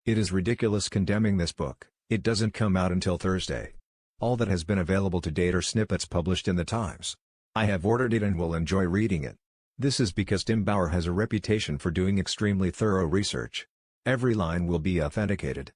It is ridiculous condemning this book. It doesn't come out until Thursday. All that has been available to date are snippets published in the Times. I have ordered it and will enjoy reading it. This is because Tim Bauer has a reputation for doing extremely thorough research. Every line will be authenticated.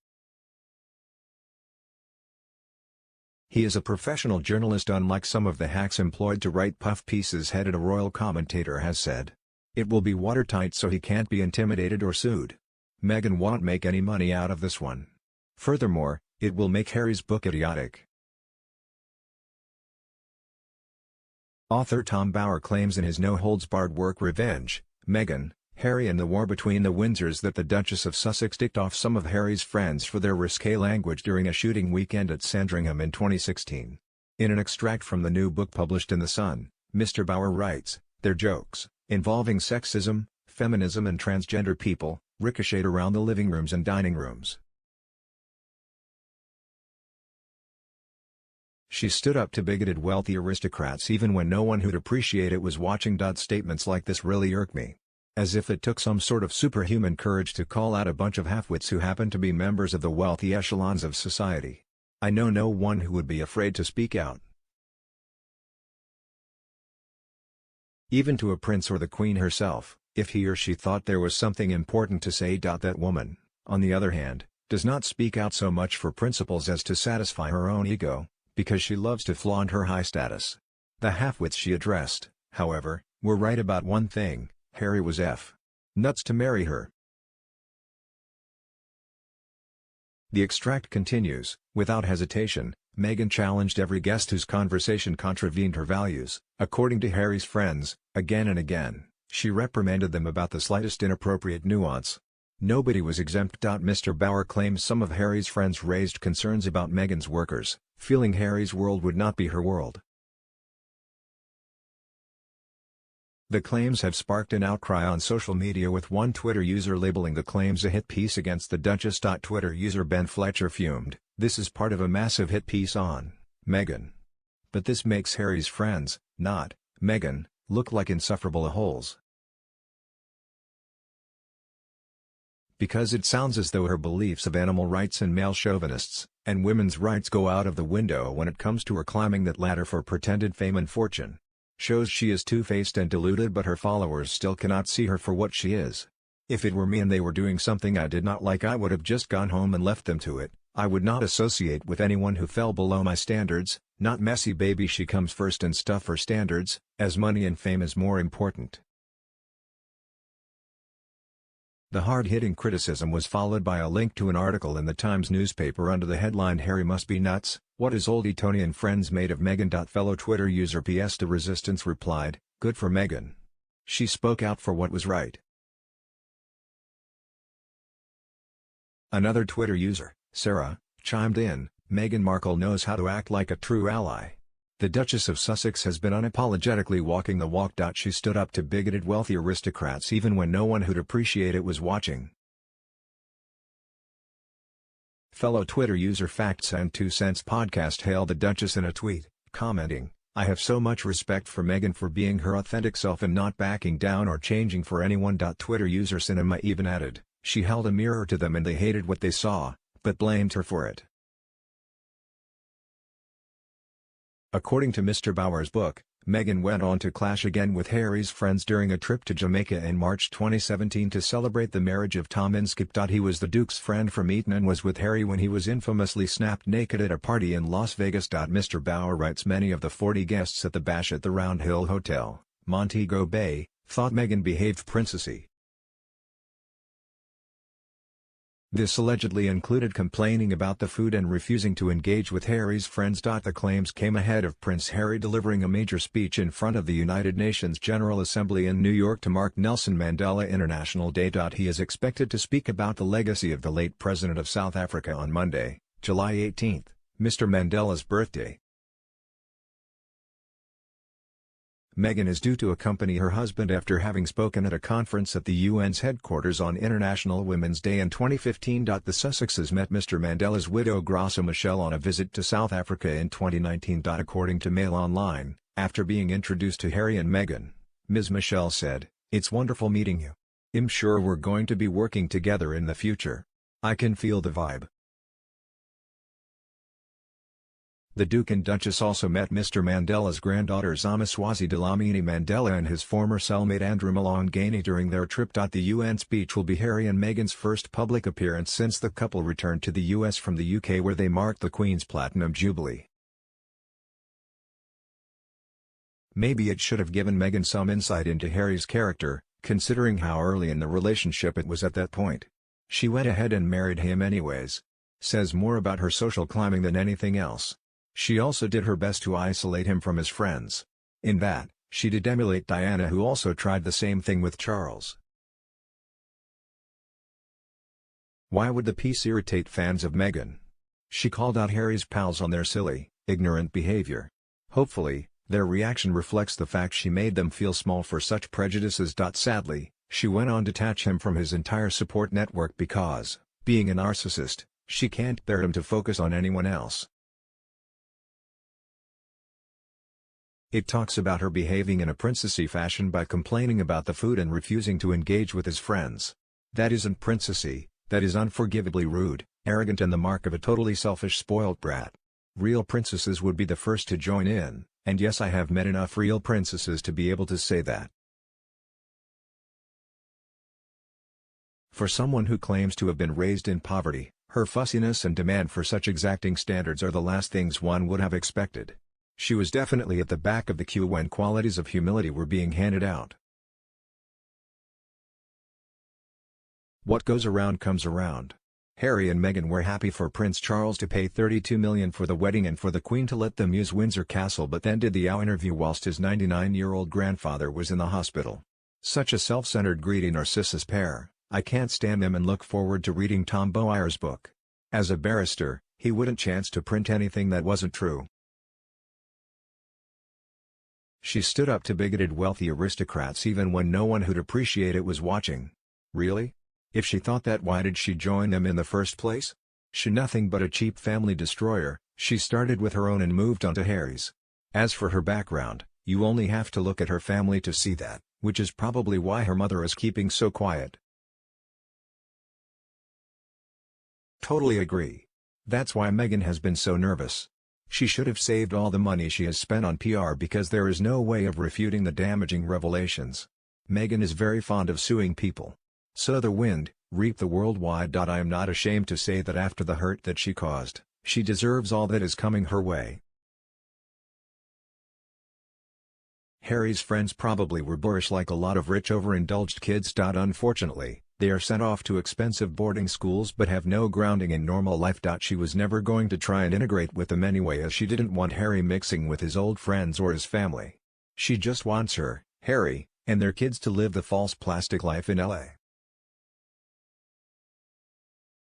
He is a professional journalist, unlike some of the hacks employed to write puff pieces, headed a royal commentator has said. It will be watertight so he can't be intimidated or sued. Meghan won't make any money out of this one. Furthermore, it will make Harry's book idiotic. Author Tom Bauer claims in his no-holds-barred work Revenge, Meghan, Harry and the War Between the Windsors that the Duchess of Sussex ticked off some of Harry's friends for their risque language during a shooting weekend at Sandringham in 2016. In an extract from the new book published in The Sun, Mr. Bauer writes, "Their jokes, involving sexism, feminism and transgender people, ricocheted around the living rooms and dining rooms. She stood up to bigoted wealthy aristocrats even when no one who'd appreciate it was watching. Statements like this really irk me. As if it took some sort of superhuman courage to call out a bunch of halfwits who happen to be members of the wealthy echelons of society. I know no one who would be afraid to speak out. Even to a prince or the queen herself, if he or she thought there was something important to say. That woman, on the other hand, does not speak out so much for principles as to satisfy her own ego, because she loves to flaunt her high status. The halfwits she addressed, however, were right about one thing: Harry was nuts to marry her." The extract continues, "Without hesitation, Meghan challenged every guest whose conversation contravened her values. According to Harry's friends, again and again, she reprimanded them about the slightest inappropriate nuance. Nobody was exempt." Mr. Bauer claims some of Harry's friends raised concerns about Meghan's workers, feeling Harry's world would not be her world. The claims have sparked an outcry on social media, with one Twitter user labeling the claims a hit piece against the Duchess. Twitter user Ben Fletcher fumed, "This is part of a massive hit piece on Meghan. But this makes Harry's friends, not Meghan, look like insufferable a-holes. Because it sounds as though her beliefs of animal rights and male chauvinists, and women's rights go out of the window when it comes to her climbing that ladder for pretended fame and fortune. Shows she is two-faced and deluded, but her followers still cannot see her for what she is. If it were me and they were doing something I did not like, I would have just gone home and left them to it. I would not associate with anyone who fell below my standards. Not messy baby, she comes first and stuff her standards, as money and fame is more important." The hard-hitting criticism was followed by a link to an article in the Times newspaper under the headline "Harry must be nuts, what is oldie Tony and friends made of Meghan?" Fellow Twitter user PS to Resistance replied, "Good for Meghan. She spoke out for what was right." Another Twitter user, Sarah, chimed in, "Meghan Markle knows how to act like a true ally. The Duchess of Sussex has been unapologetically walking the walk. She stood up to bigoted wealthy aristocrats even when no one who'd appreciate it was watching." Fellow Twitter user Facts and 2 Cents Podcast hailed the Duchess in a tweet, commenting, "I have so much respect for Meghan for being her authentic self and not backing down or changing for anyone." Twitter user Cinema even added, "She held a mirror to them and they hated what they saw, but blamed her for it." According to Mr. Bauer's book, Meghan went on to clash again with Harry's friends during a trip to Jamaica in March 2017 to celebrate the marriage of Tom Inskeep. He was the Duke's friend from Eton and was with Harry when he was infamously snapped naked at a party in Las Vegas. Mr. Bauer writes, "Many of the 40 guests at the bash at the Round Hill Hotel, Montego Bay, thought Meghan behaved princessy. This allegedly included complaining about the food and refusing to engage with Harry's friends." The claims came ahead of Prince Harry delivering a major speech in front of the United Nations General Assembly in New York to mark Nelson Mandela International Day. He is expected to speak about the legacy of the late President of South Africa on Monday, July 18, Mr. Mandela's birthday. Meghan is due to accompany her husband after having spoken at a conference at the UN's headquarters on International Women's Day in 2015. The Sussexes met Mr. Mandela's widow Graça Machel on a visit to South Africa in 2019. According to Mail Online, after being introduced to Harry and Meghan, Ms. Machel said, "It's wonderful meeting you. I'm sure we're going to be working together in the future. I can feel the vibe. The Duke and Duchess also met Mr. Mandela's granddaughter Zamaswazi Dlamini Mandela and his former cellmate Andrew Malongani during their trip. The UN speech will be Harry and Meghan's first public appearance since the couple returned to the US from the UK, where they marked the Queen's Platinum Jubilee. Maybe it should have given Meghan some insight into Harry's character, considering how early in the relationship it was at that point. She went ahead and married him anyways. Says more about her social climbing than anything else. She also did her best to isolate him from his friends. In that, she did emulate Diana, who also tried the same thing with Charles. Why would the piece irritate fans of Meghan? She called out Harry's pals on their silly, ignorant behavior. Hopefully, their reaction reflects the fact she made them feel small for such prejudices. Sadly, she went on to detach him from his entire support network because, being a narcissist, she can't bear him to focus on anyone else. It talks about her behaving in a princessy fashion by complaining about the food and refusing to engage with his friends. That isn't princessy, that is unforgivably rude, arrogant, and the mark of a totally selfish spoilt brat. Real princesses would be the first to join in, and yes, I have met enough real princesses to be able to say that. For someone who claims to have been raised in poverty, her fussiness and demand for such exacting standards are the last things one would have expected. She was definitely at the back of the queue when qualities of humility were being handed out. What goes around comes around. Harry and Meghan were happy for Prince Charles to pay $32 million for the wedding and for the Queen to let them use Windsor Castle, but then did the interview whilst his 99-year-old grandfather was in the hospital. Such a self-centered, greedy, narcissus pair. I can't stand them and look forward to reading Tom Boyer's book. As a barrister, he wouldn't chance to print anything that wasn't true. She stood up to bigoted wealthy aristocrats even when no one who'd appreciate it was watching. Really? If she thought that, why did she join them in the first place? She nothing but a cheap family destroyer. She started with her own and moved on to Harry's. As for her background, you only have to look at her family to see that, which is probably why her mother is keeping so quiet. Totally agree. That's why Meghan has been so nervous. She should have saved all the money she has spent on PR, because there is no way of refuting the damaging revelations. Meghan is very fond of suing people. Sow the wind, reap the worldwide. I am not ashamed to say that after the hurt that she caused, she deserves all that is coming her way. Harry's friends probably were boorish like a lot of rich overindulged kids. Unfortunately, they are sent off to expensive boarding schools but have no grounding in normal life. She was never going to try and integrate with them anyway, as she didn't want Harry mixing with his old friends or his family. She just wants her, Harry, and their kids to live the false plastic life in LA.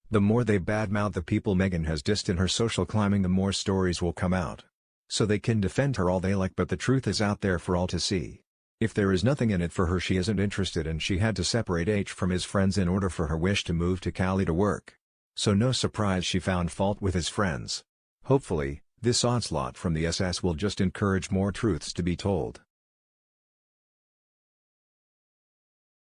The more they badmouth the people Meghan has dissed in her social climbing, the more stories will come out. So they can defend her all they like, but the truth is out there for all to see. If there is nothing in it for her, she isn't interested, and she had to separate H from his friends in order for her wish to move to Cali to work. So no surprise she found fault with his friends. Hopefully, this onslaught from the SS will just encourage more truths to be told.